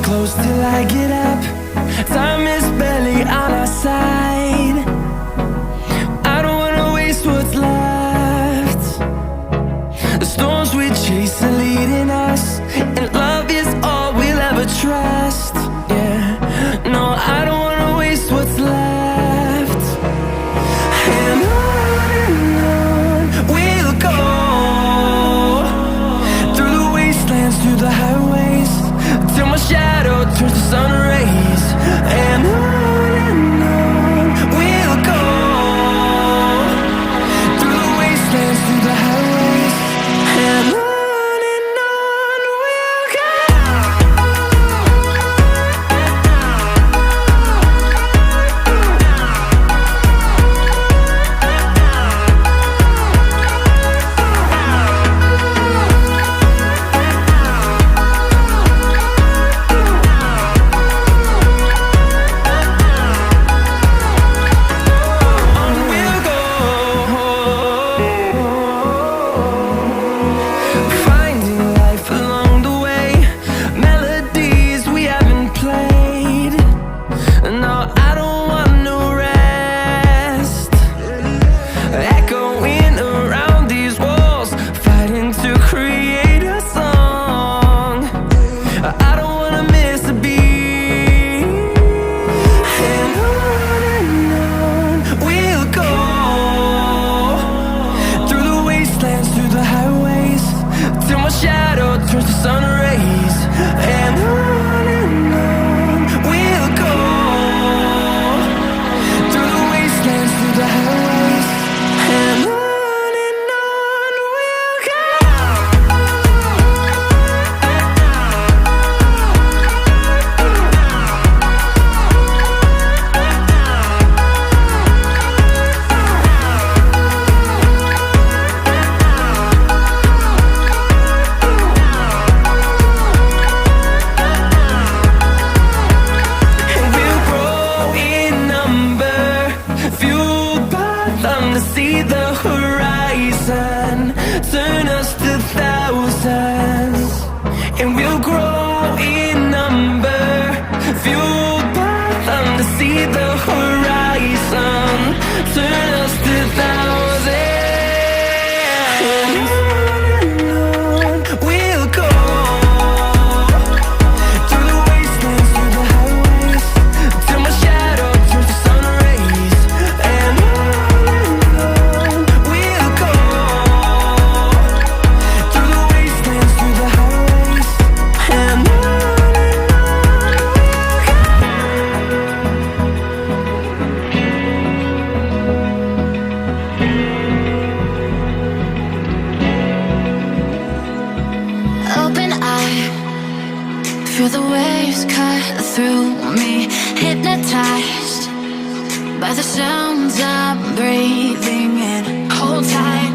close till I get up. Time is barely on our side. I don't wanna waste what's left. The storms we chase are leading us, and love is all we'll ever trust. Yeah, no, I don't wanna waste what's left. And on we'll go, through the wastelands, through the highways, till my shadow turns to sun rays. And on we'll go, through the wastelands, through the highways, and on we'll go. Turns to sun rays, and on we'll go, through the wastelands, through the highways, and on we'll go. To see the horizon, turn us to thousands, and we'll grow in number, fueled by them. To see the horizon, turn us to thousands, and on we'll go, through the wastelands, through the highways, till my shadow turns to sun rays, and feel the waves cut through me, hypnotized by the sounds I'm breathing in. Hold tight,